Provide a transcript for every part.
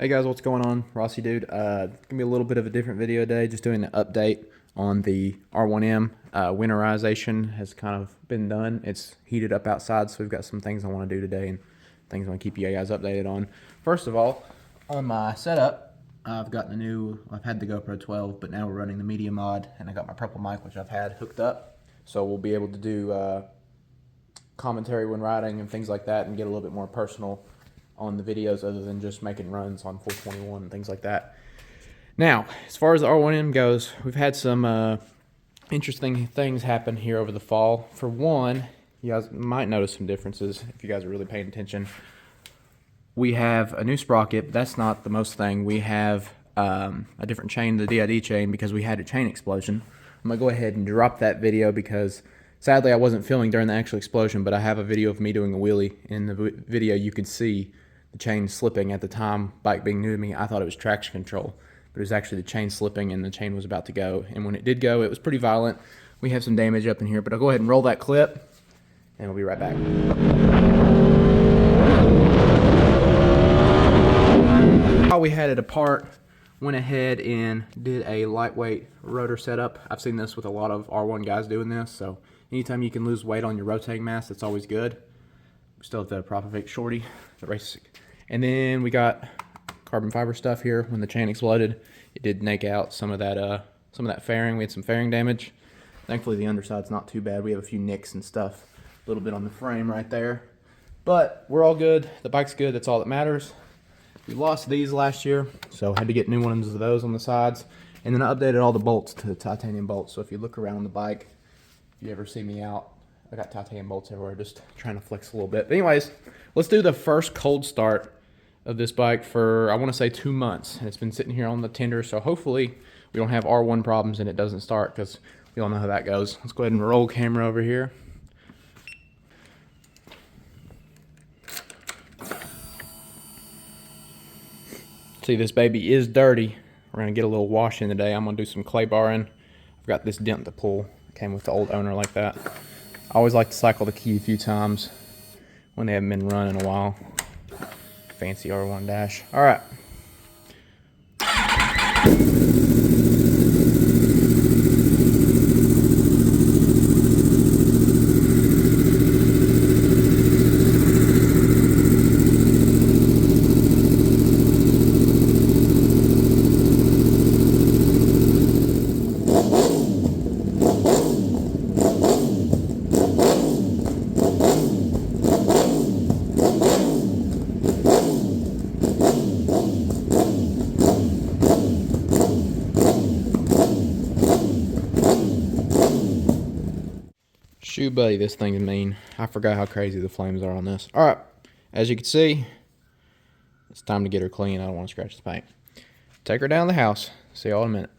Hey guys, what's going on? Rossi dude. Gonna be a little bit of a different video today, just doing an update on the R1M. Winterization has kind of been done. It's heated up outside, so we've got some things I want to do today and things I want to keep you guys updated on. First of all, on my setup, I've had the GoPro 12, but now we're running the media mod, and I got my purple mic, which I've had hooked up, so we'll be able to do commentary when riding and things like that and get a little bit more personal on the videos other than just making runs on 421 and things like that. Now, as far as the R1M goes, we've had some interesting things happen here over the fall. For one, you guys might notice some differences if you guys are really paying attention. We have a new sprocket, but that's not the most thing. We have a different chain, the DID chain, because we had a chain explosion. I'm going to go ahead and drop that video because sadly I wasn't filming during the actual explosion, but I have a video of me doing a wheelie. In the video you can see the chain slipping at the time, bike being new to me. I thought it was traction control, but it was actually the chain slipping and the chain was about to go. And when it did go, it was pretty violent. We have some damage up in here, but I'll go ahead and roll that clip and we'll be right back. While we had it apart, went ahead and did a lightweight rotor setup. I've seen this with a lot of R1 guys doing this, so anytime you can lose weight on your rotating mass, that's always good. We still have the Propofix Shorty, the race. And then we got carbon fiber stuff here. When the chain exploded, it did nake out some of that fairing. We had some fairing damage. Thankfully the underside's not too bad. We have a few nicks and stuff, a little bit on the frame right there. But we're all good. The bike's good, that's all that matters. We lost these last year, so I had to get new ones of those on the sides. And then I updated all the bolts to titanium bolts. So if you look around the bike, if you ever see me out, I got titanium bolts everywhere, just trying to flex a little bit. But anyways, let's do the first cold start of this bike for, I want to say 2 months. And it's been sitting here on the tender, so hopefully we don't have R1 problems and it doesn't start, because we all know how that goes. Let's go ahead and roll camera over here. See, this baby is dirty. We're gonna get a little wash in today. I'm gonna do some clay barring. I've got this dent to pull. It came with the old owner like that. I always like to cycle the key a few times when they haven't been run in a while. Fancy R1 dash. All right. Shoe buddy, this thing's mean. I forgot how crazy the flames are on this. All right, as you can see, it's time to get her clean. I don't want to scratch the paint. Take her down to the house. See y'all in a minute.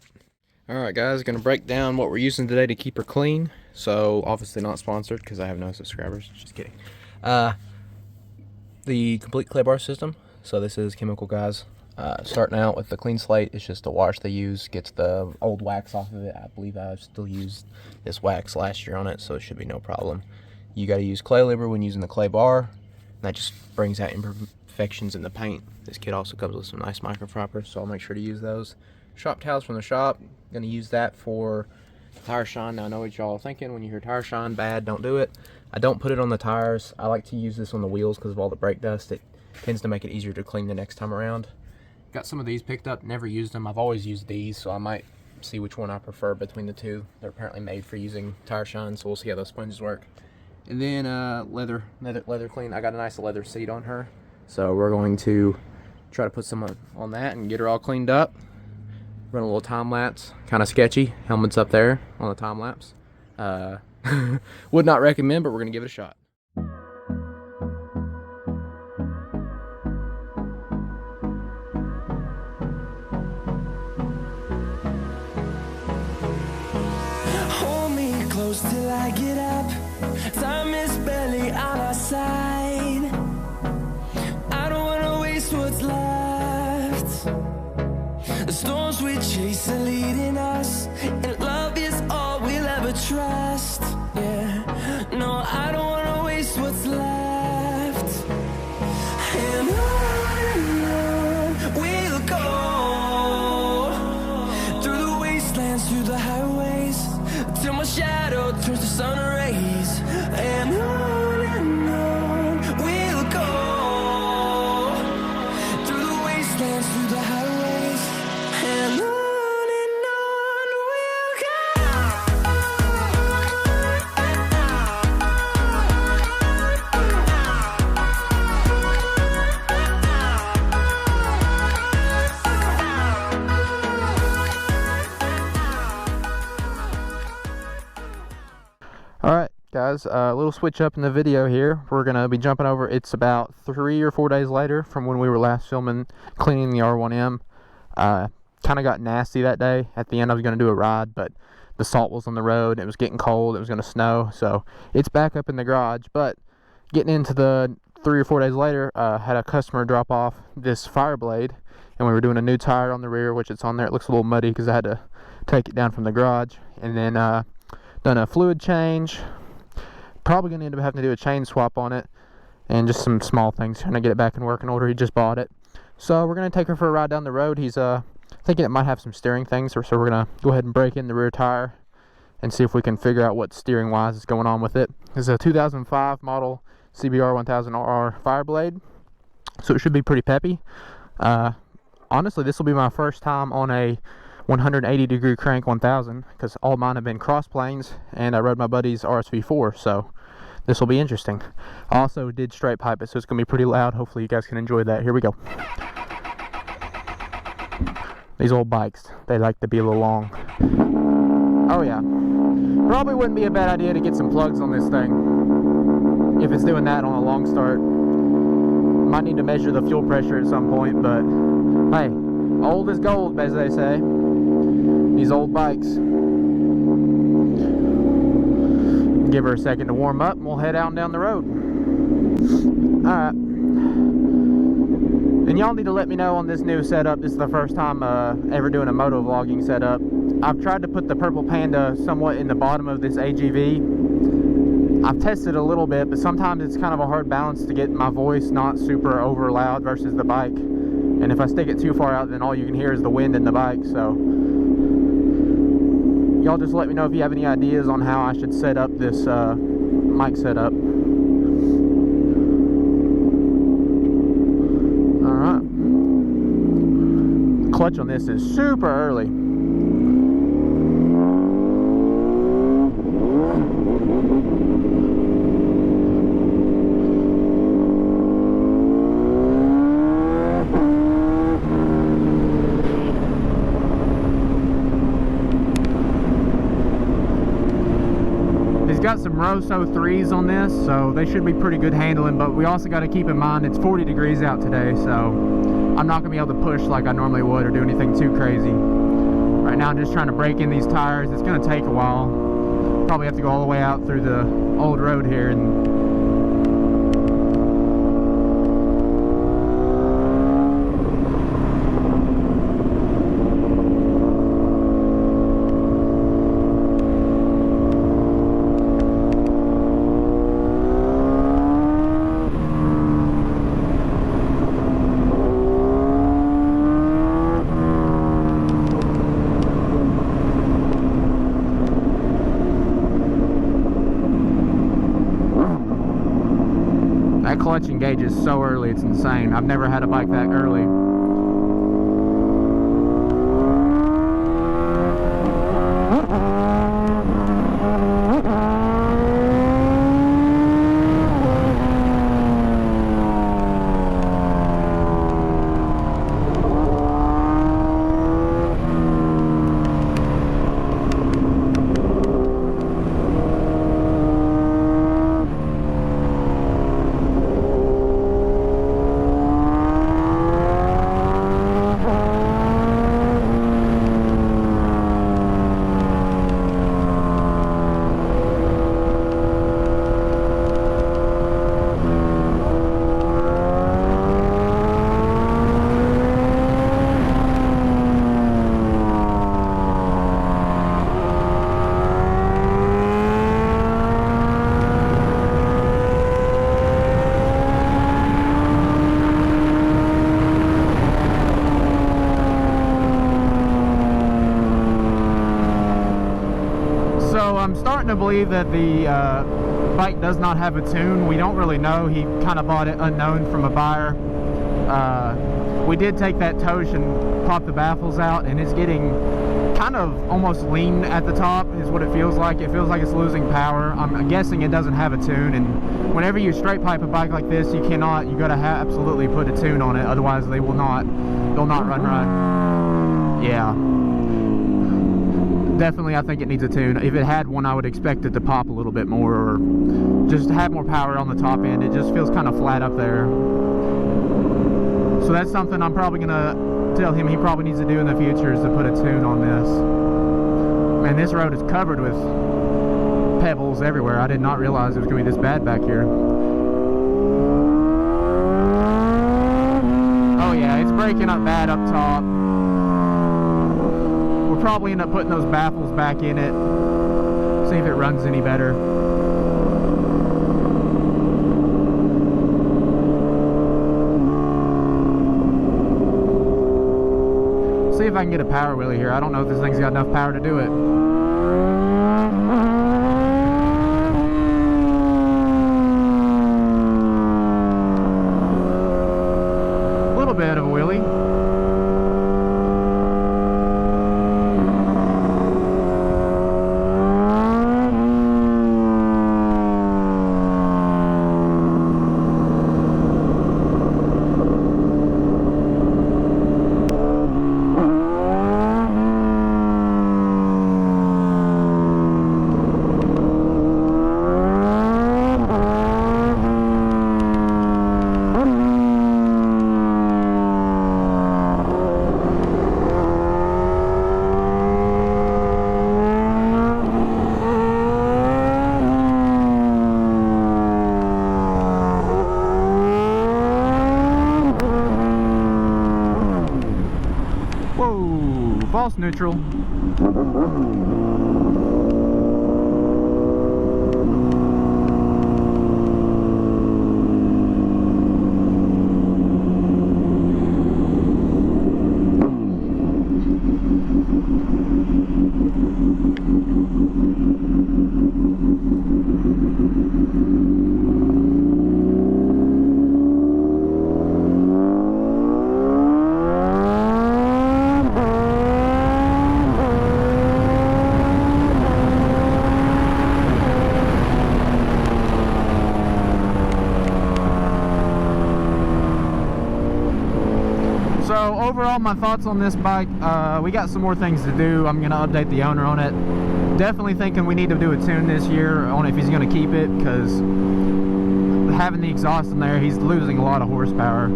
All right, guys, gonna break down what we're using today to keep her clean. So obviously not sponsored because I have no subscribers. Just kidding. The complete clay bar system. So this is Chemical Guys. Starting out with the clean slate, it's just a wash they use, gets the old wax off of it. I believe I still used this wax last year on it, so it should be no problem. You got to use clay liber when using the clay bar, and that just brings out imperfections in the paint. This kit also comes with some nice micropropers, so I'll make sure to use those. Shop towels from the shop, going to use that for tire shine. Now I know what y'all are thinking when you hear tire shine, bad, don't do it. I don't put it on the tires. I like to use this on the wheels because of all the brake dust. It tends to make it easier to clean the next time around. Got some of these picked up, never used them. I've always used these, so I might see which one I prefer between the two. They're apparently made for using tire shine, so we'll see how those sponges work. And then leather clean. I got a nice leather seat on her, so we're going to try to put some on that and get her all cleaned up. Run a little time lapse, kind of sketchy. Helmet's up there on the time lapse. Would not recommend, but we're gonna give it a shot. Till I get up, time is barely on our side. I don't wanna waste what's left. The storms we chase are leading us, and love is all we'll ever trust. Yeah, no, I don't wanna waste what's left. And on we guys, a little switch up in the video here. We're gonna be jumping over. It's about 3 or 4 days later from when we were last filming cleaning the R1M. Kind of got nasty that day. At the end I was gonna do a ride, but the salt was on the road. It was getting cold. It was gonna snow, so it's back up in the garage. But getting into the 3 or 4 days later, had a customer drop off this Fireblade, and we were doing a new tire on the rear, which it's on there. It looks a little muddy because I had to take it down from the garage, and then done a fluid change. Probably gonna end up having to do a chain swap on it, and just some small things trying to get it back in working order. He just bought it, so we're gonna take her for a ride down the road. He's thinking it might have some steering things, so we're gonna go ahead and break in the rear tire and see if we can figure out what steering wise is going on with it. It's a 2005 model CBR 1000RR Fireblade, so it should be pretty peppy. Honestly, this will be my first time on a 180 degree crank 1000, because all mine have been cross planes, and I rode my buddy's RSV4, so this will be interesting. I also did straight pipe it, so it's gonna be pretty loud. Hopefully you guys can enjoy that. Here we go. These old bikes, they like to be a little long. Oh yeah, probably wouldn't be a bad idea to get some plugs on this thing if it's doing that on a long start. Might need to measure the fuel pressure at some point, but hey, old is gold, as they say. These old bikes. Give her a second to warm up and we'll head out and down the road. Alright. And y'all need to let me know on this new setup. This is the first time ever doing a moto vlogging setup. I've tried to put the Purple Panda somewhat in the bottom of this AGV. I've tested a little bit, but sometimes it's kind of a hard balance to get my voice not super over loud versus the bike. And if I stick it too far out, then all you can hear is the wind in the bike. So y'all just let me know if you have any ideas on how I should set up this mic setup. Alright. Clutch on this is super early. Got some Rosso 3s on this, so they should be pretty good handling, but we also got to keep in mind it's 40 degrees out today, so I'm not going to be able to push like I normally would or do anything too crazy. Right now I'm just trying to break in these tires. It's going to take a while. Probably have to go all the way out through the old road here and that clutch engages so early, it's insane. I've never had a bike that early. I'm starting to believe that the bike does not have a tune. We don't really know. He kind of bought it unknown from a buyer. We did take that Tosh and pop the baffles out, and it's getting kind of almost lean at the top is what it feels like. It feels like it's losing power. I'm guessing it doesn't have a tune, and whenever you straight pipe a bike like this, you gotta absolutely put a tune on it, otherwise they'll not run right. Yeah. definitely I think it needs a tune. If it had one, I would expect it to pop a little bit more, or just have more power on the top end. It just feels kind of flat up there. So that's something I'm probably gonna tell him he probably needs to do in the future, is to put a tune on this. Man, this road is covered with pebbles everywhere. I did not realize it was gonna be this bad back here. Oh yeah, it's breaking up bad up top. We'll probably end up putting those baffles back in it, see if it runs any better. See if I can get a power wheelie here. I don't know if this thing's got enough power to do it. A little bit of a wheelie. Whoa, false neutral. So overall, my thoughts on this bike, we got some more things to do. I'm going to update the owner on it. Definitely thinking we need to do a tune this year on if he's going to keep it, because having the exhaust in there, he's losing a lot of horsepower.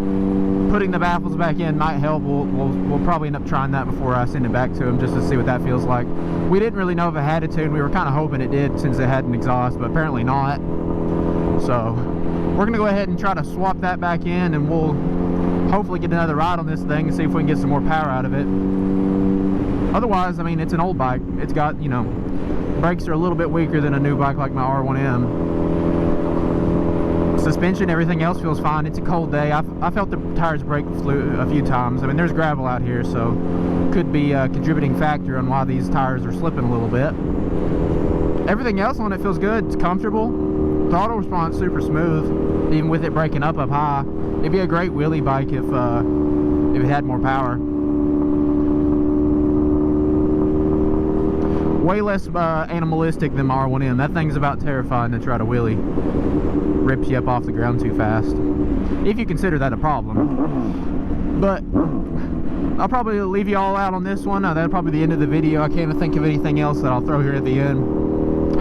Putting the baffles back in might help. We'll probably end up trying that before I send it back to him, just to see what that feels like. We didn't really know if it had a tune. We were kind of hoping it did, since it had an exhaust, but apparently not. So we're going to go ahead and try to swap that back in, and we'll hopefully get another ride on this thing and see if we can get some more power out of it. Otherwise, I mean, it's an old bike. It's got, you know, brakes are a little bit weaker than a new bike like my R1M. Suspension, everything else feels fine. It's a cold day. I felt the tires break a few times. I mean, there's gravel out here, so could be a contributing factor on why these tires are slipping a little bit. Everything else on it feels good. It's comfortable. Throttle response super smooth, even with it breaking up high. It'd be a great wheelie bike if it had more power. Way less animalistic than my R1M. That thing's about terrifying to try to wheelie. Rips you up off the ground too fast, if you consider that a problem. But I'll probably leave you all out on this one. That'll probably be the end of the video. I can't think of anything else that I'll throw here at the end.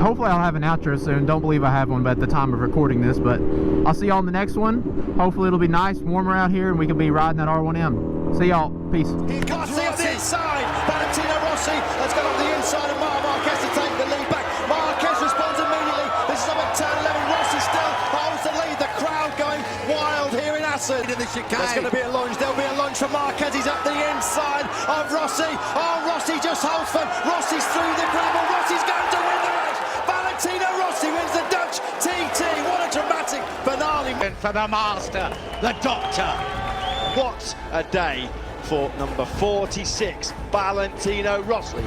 Hopefully I'll have an outro soon. Don't believe I have one at the time of recording this, but I'll see y'all in the next one. Hopefully it'll be nice, warmer out here, and we can be riding that R1M. See y'all. Peace. Rossi on the inside. Valentino Rossi has gone up the inside of Marquez to take the lead back. Marquez responds immediately. This is up at turn 11. Rossi still holds the lead. The crowd going wild here in Assen. There's going to be a lunge. There'll be a lunge for Marquez. He's up the inside of Rossi. Oh, Rossi just holds firm. Rossi's through the gravel. Rossi's going to win the race. Valentino Rossi wins the Dutch TT. What a dramatic finale for the master, the doctor. What a day for number 46, Valentino Rossi.